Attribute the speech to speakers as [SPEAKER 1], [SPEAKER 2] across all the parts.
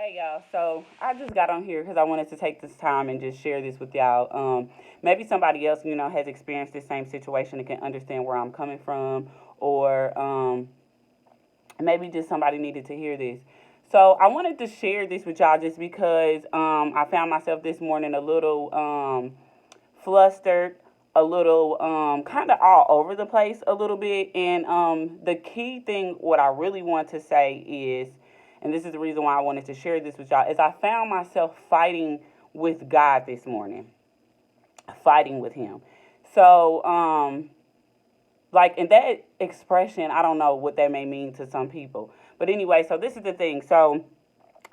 [SPEAKER 1] Hey y'all, so I just got on here because I wanted to take this time and just share this with y'all. Maybe somebody else, has experienced the same situation and can understand where I'm coming from, or maybe just somebody needed to hear this. So I wanted to share this with y'all just because I found myself this morning a little flustered, a little kind of all over the place a little bit. And the key thing, what I really want to say is, and this is the reason why I wanted to share this with y'all, is I found myself fighting with God this morning, fighting with Him. So, like in that expression, I don't know what that may mean to some people. But anyway, so this is the thing. So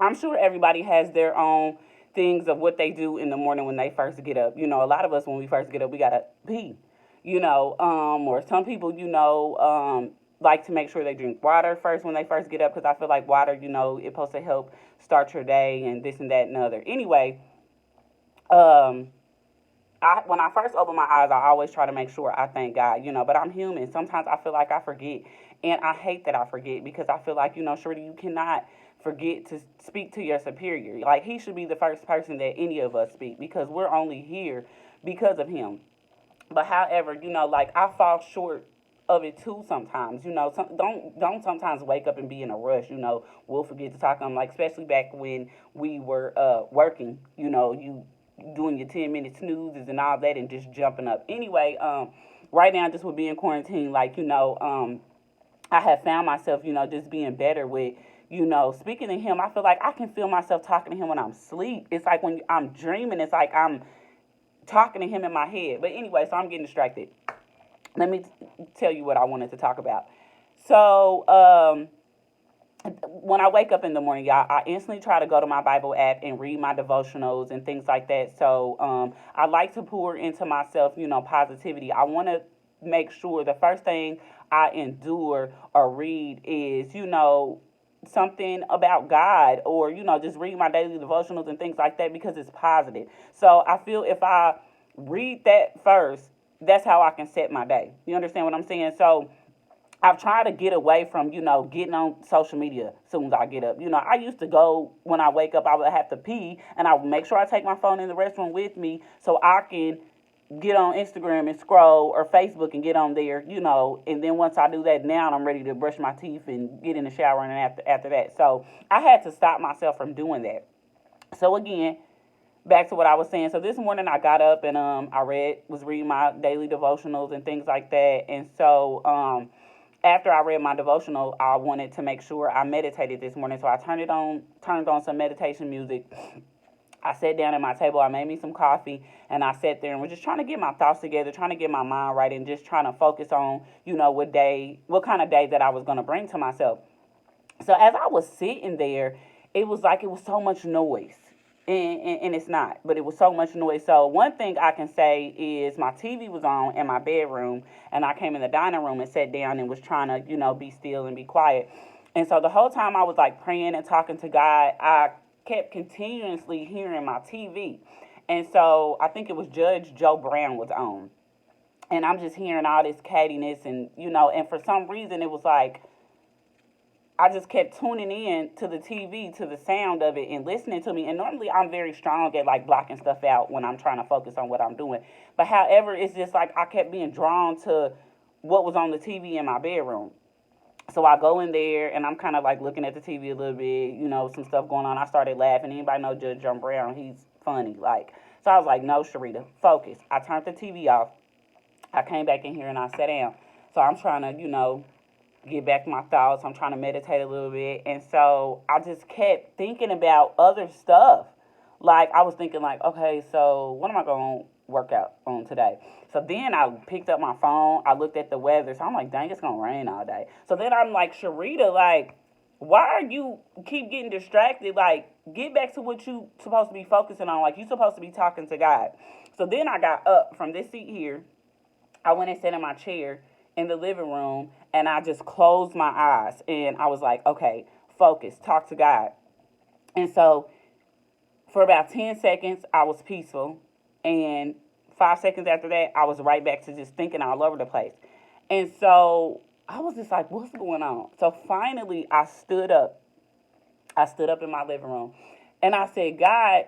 [SPEAKER 1] I'm sure everybody has their own things of what they do in the morning when they first get up. A lot of us when we first get up, we gotta pee. Or some people, like to make sure they drink water first when they first get up because I feel like water, it's supposed to help start your day and this and that and other. Anyway, um, when I first open my eyes, I always try to make sure I thank God, but I'm human. Sometimes I feel like I forget. And I hate that I forget because I feel like, Shorty, you cannot forget to speak to your superior. Like, he should be the first person that any of us speak because we're only here because of him. But however, like I fall short of it too sometimes. Don't sometimes wake up and be in a rush. We'll forget to talk. Like especially back when we were working. You doing your 10 minute snoozes and all that, and just jumping up. Anyway, right now just with being quarantined, like I have found myself, just being better with. Speaking to him, I feel like I can feel myself talking to him when I'm asleep. It's like when I'm dreaming, it's like I'm talking to him in my head. But anyway, so I'm getting distracted. Let me tell you what I wanted to talk about. So, when I wake up in the morning, y'all, I instantly try to go to my Bible app and read my devotionals and things like that. So, I like to pour into myself, positivity. I want to make sure the first thing I endure or read is, something about God or, just read my daily devotionals and things like that because it's positive. So I feel if I read that first, that's how I can set my day. You understand what I'm saying? So I've tried to get away from, getting on social media as soon as I get up. I used to go when I wake up, I would have to pee and I would make sure I take my phone in the restroom with me so I can get on Instagram and scroll or Facebook and get on there, and then once I do that now I'm ready to brush my teeth and get in the shower and after that. So I had to stop myself from doing that. So again, back to what I was saying. So this morning I got up and I was reading my daily devotionals and things like that. And so after I read my devotional, I wanted to make sure I meditated this morning. So I turned on some meditation music. I sat down at my table, I made me some coffee, and I sat there and was just trying to get my thoughts together, trying to get my mind right, and just trying to focus on, what kind of day that I was going to bring to myself. So as I was sitting there, it was like it was so much noise. And it's not, but it was so much noise. So one thing I can say is my TV was on in my bedroom, and I came in the dining room and sat down and was trying to, be still and be quiet. And so the whole time I was like praying and talking to God, I kept continuously hearing my TV. And so I think it was Judge Joe Brown was on. And I'm just hearing all this cattiness and, and for some reason it was like I just kept tuning in to the TV, to the sound of it, and listening to me. And normally I'm very strong at like blocking stuff out when I'm trying to focus on what I'm doing. But however, it's just like I kept being drawn to what was on the TV in my bedroom. So I go in there and I'm kind of like looking at the TV a little bit, some stuff going on. I started laughing. Anybody know Judge John Brown? He's funny. Like, so I was like, no, Sharita, focus. I turned the TV off. I came back in here and I sat down. So I'm trying to, get back to my thoughts. I'm trying to meditate a little bit. And so I just kept thinking about other stuff. Like I was thinking like, okay, so what am I going to work out on today? So then I picked up my phone. I looked at the weather. So I'm like, dang, it's going to rain all day. So then I'm like, Sharita, like, why are you keep getting distracted? Like, get back to what you supposed to be focusing on. Like, you supposed to be talking to God. So then I got up from this seat here. I went and sat in my chair in the living room and I just closed my eyes and I was like, okay, focus, talk to God. And so for about 10 seconds, I was peaceful. And 5 seconds after that, I was right back to just thinking all over the place. And so I was just like, what's going on? So finally, I stood up I stood up in my living room and I said, God,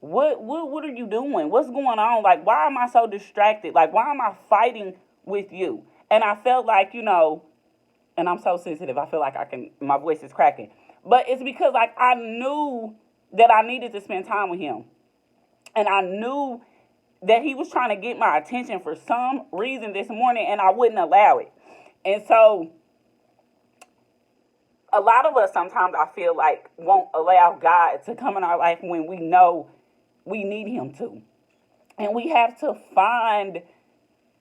[SPEAKER 1] what are you doing? What's going on? Like, why am I so distracted? Like, why am I fighting with you? And I felt like, and I'm so sensitive. I feel like my voice is cracking. But it's because like I knew that I needed to spend time with him. And I knew that he was trying to get my attention for some reason this morning and I wouldn't allow it. And so a lot of us sometimes I feel like won't allow God to come in our life when we know we need him to. And we have to find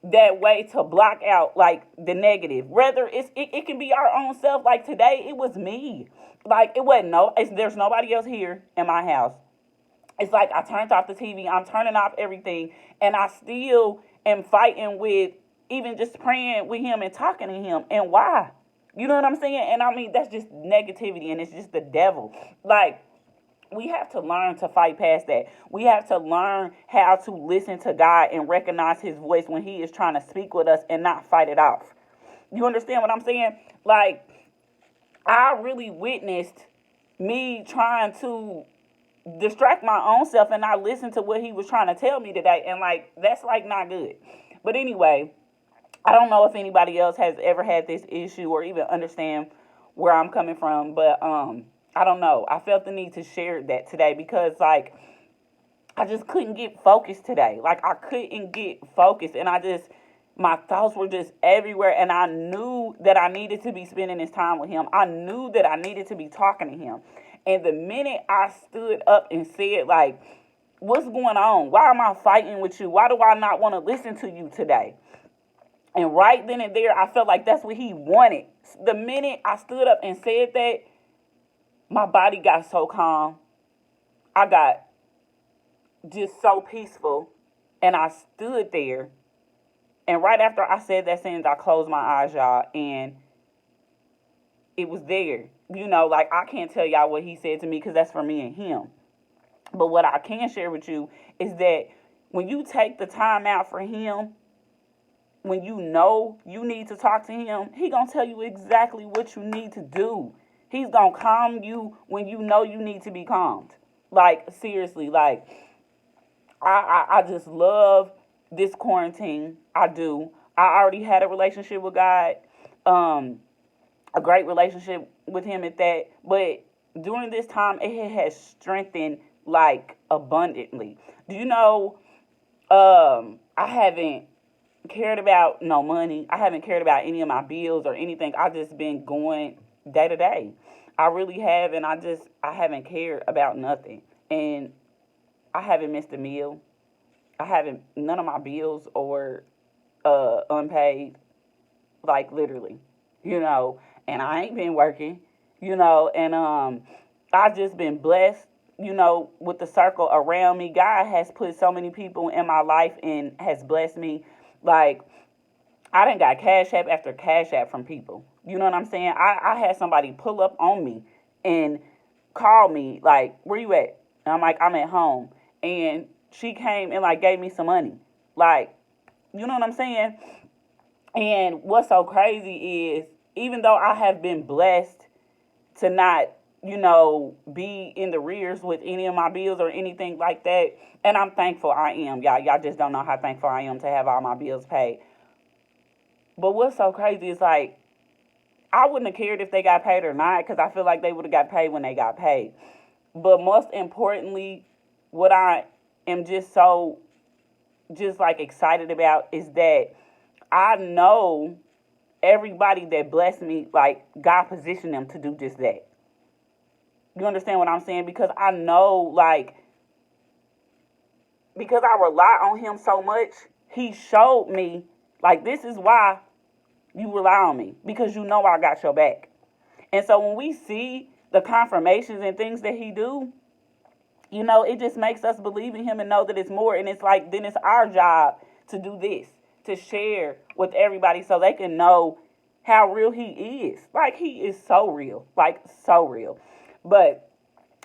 [SPEAKER 1] that way to block out like the negative. Whether it can be our own self. Like today, it was me. Like it wasn't there's nobody else here in my house. It's like I turned off the TV. I'm turning off everything, and I still am fighting with even just praying with him and talking to him. And why? You know what I'm saying? And I mean that's just negativity, and it's just the devil. Like we have to learn to fight past that. We have to learn how to listen to God and recognize his voice when he is trying to speak with us and not fight it off. You understand what I'm saying? Like, I really witnessed me trying to distract my own self and not listen to what he was trying to tell me today. And, like, that's, like, not good. But anyway, I don't know if anybody else has ever had this issue or even understand where I'm coming from. But, I don't know. I felt the need to share that today because, like, I just couldn't get focused today. Like, I couldn't get focused. And my thoughts were just everywhere. And I knew that I needed to be spending this time with him. I knew that I needed to be talking to him. And the minute I stood up and said, like, what's going on? Why am I fighting with you? Why do I not want to listen to you today? And right then and there, I felt like that's what he wanted. The minute I stood up and said that, my body got so calm. I got just so peaceful. And I stood there. And right after I said that sentence, I closed my eyes, y'all. And it was there. Like I can't tell y'all what he said to me because that's for me and him. But what I can share with you is that when you take the time out for him, when you know you need to talk to him, he gonna tell you exactly what you need to do. He's gonna calm you when you know you need to be calmed. Like, seriously, like, I just love this quarantine. I do. I already had a relationship with God, a great relationship with him at that. But during this time, it has strengthened, like, abundantly. Do you know, I haven't cared about no money. I haven't cared about any of my bills or anything. I've just been going day to day. I really have, and I haven't cared about nothing. And I haven't missed a meal. None of my bills or unpaid, like literally, and I ain't been working, and I've just been blessed, with the circle around me. God has put so many people in my life and has blessed me. Like, I done got Cash App after Cash App from people. You know what I'm saying? I had somebody pull up on me and call me, like, where you at? And I'm like, I'm at home. And she came and, like, gave me some money. Like, you know what I'm saying? And what's so crazy is, even though I have been blessed to not, be in the rears with any of my bills or anything like that, and I'm thankful I am. Y'all just don't know how thankful I am to have all my bills paid. But what's so crazy is, like, I wouldn't have cared if they got paid or not because I feel like they would have got paid when they got paid. But most importantly, what I am just like excited about is that I know everybody that blessed me, like, God positioned them to do just that. You understand what I'm saying? Because I know, like, because I rely on him so much, he showed me, like, this is why you rely on me, because you know I got your back. And so when we see the confirmations and things that he do, it just makes us believe in him and know that it's more. And it's like, then it's our job to do this, to share with everybody so they can know how real he is. Like, he is so real, like, so real. But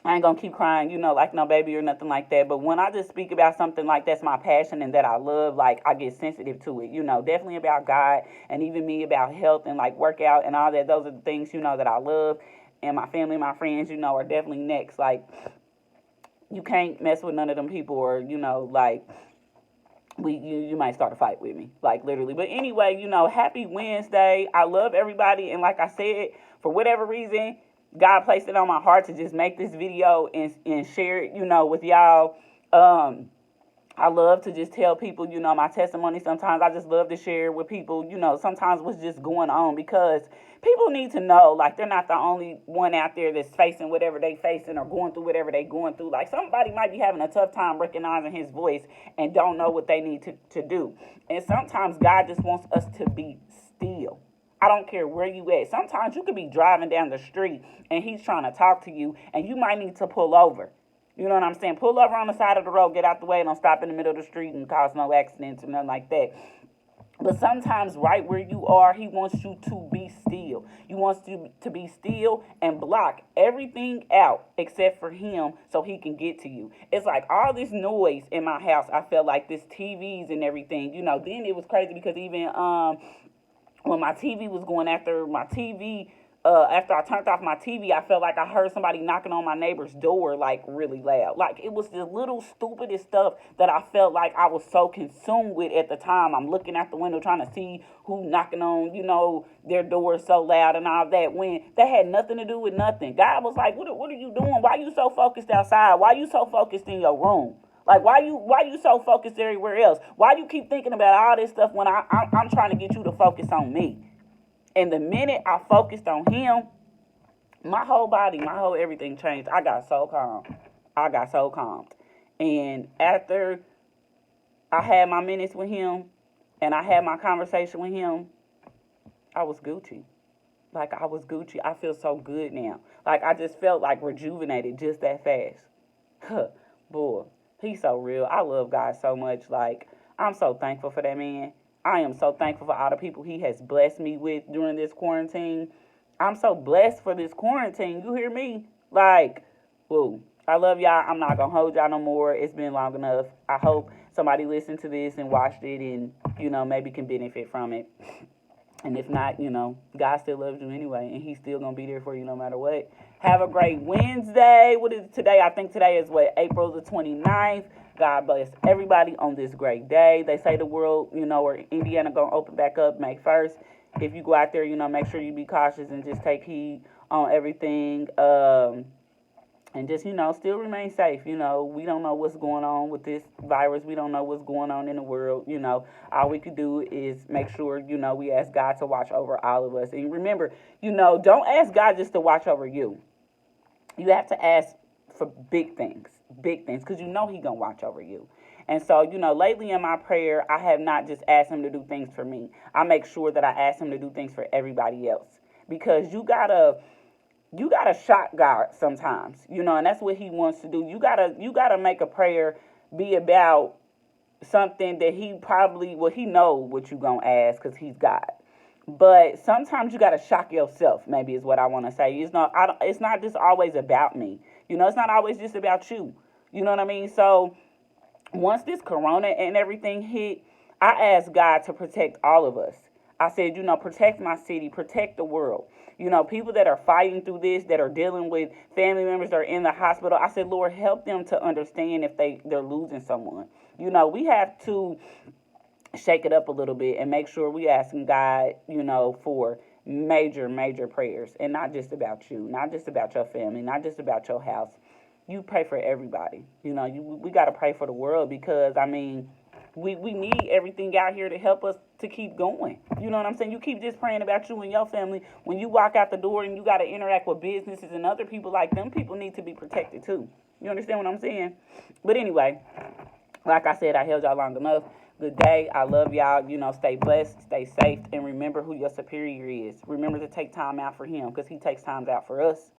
[SPEAKER 1] I ain't gonna keep crying, like no baby or nothing like that. But when I just speak about something like that's my passion and that I love, like, I get sensitive to it, definitely about God and even me about health and, like, workout and all that. Those are the things, that I love. and my family, my friends, are definitely next. Like, you can't mess with none of them people, or like, you might start a fight with me, like, literally. But anyway, happy Wednesday. I love everybody, and like I said, for whatever reason, God placed it on my heart to just make this video and share it, with y'all. I love to just tell people, my testimony. Sometimes I just love to share with people, sometimes what's just going on, because people need to know, like, they're not the only one out there that's facing whatever they facing or going through whatever they going through. Like, somebody might be having a tough time recognizing his voice and don't know what they need to do. And sometimes God just wants us to be still. I don't care where you at. Sometimes you could be driving down the street and he's trying to talk to you, and you might need to pull over. You know what I'm saying? Pull over on the side of the road, get out the way, and don't stop in the middle of the street and cause no accidents or nothing like that. But sometimes right where you are, he wants you to be still. He wants you to be still and block everything out except for him so he can get to you. It's like all this noise in my house. I felt like this TVs and everything. Then it was crazy because even when my TV was going after my TV, after I turned off my TV, I felt like I heard somebody knocking on my neighbor's door, like, really loud. Like, it was the little stupidest stuff that I felt like I was so consumed with at the time. I'm looking out the window trying to see who knocking on, their door so loud and all that, when that had nothing to do with nothing. God was like, what are you doing? Why you so focused outside? Why you so focused in your room? Like, why you so focused everywhere else? Why you keep thinking about all this stuff when I'm trying to get you to focus on me? And the minute I focused on him, my whole body, my whole everything changed. I got so calm. I got so calmed. And after I had my minutes with him and I had my conversation with him, I was Gucci. Like, I was Gucci. I feel so good now. Like, I just felt like rejuvenated just that fast. Huh, boy, he's so real. I love God so much. Like, I'm so thankful for that man. I am so thankful for all the people he has blessed me with during this quarantine. I'm so blessed for this quarantine. You hear me? Like, whoa. I love y'all. I'm not going to hold y'all no more. It's been long enough. I hope somebody listened to this and watched it and, maybe can benefit from it. And if not, God still loves you anyway, and he's still going to be there for you no matter what. Have a great Wednesday. What is it today? I think today is April the 29th. God bless everybody on this great day. They say the world, or Indiana going to open back up May 1st. If you go out there, make sure you be cautious and just take heed on everything. And just, still remain safe. We don't know what's going on with this virus. We don't know what's going on in the world. All we could do is make sure, we ask God to watch over all of us. And remember, don't ask God just to watch over you. You have to ask for big things, because he going to watch over you. And so, lately in my prayer, I have not just asked him to do things for me. I make sure that I ask him to do things for everybody else, because you gotta shock God sometimes, and that's what he wants to do. You gotta make a prayer be about something that he know what you gonna ask, because he's God. But sometimes you gotta shock yourself, maybe is what I want to say. It's not just always about me. It's not always just about you. You know what I mean? So once this corona and everything hit, I asked God to protect all of us. I said, protect my city, protect the world. People that are fighting through this, that are dealing with family members that are in the hospital. I said, Lord, help them to understand if they're losing someone. We have to shake it up a little bit and make sure we asking God, for major, major prayers, and not just about you, not just about your family, not just about your house. You pray for everybody. We got to pray for the world, because, we need everything out here to help us to keep going. You know what I'm saying? You keep just praying about you and your family. When you walk out the door and you got to interact with businesses and other people, like, them people need to be protected too. You understand what I'm saying? But anyway, like I said, I held y'all long enough. Good day. I love y'all. Stay blessed, stay safe, and remember who your superior is. Remember to take time out for him, because he takes time out for us.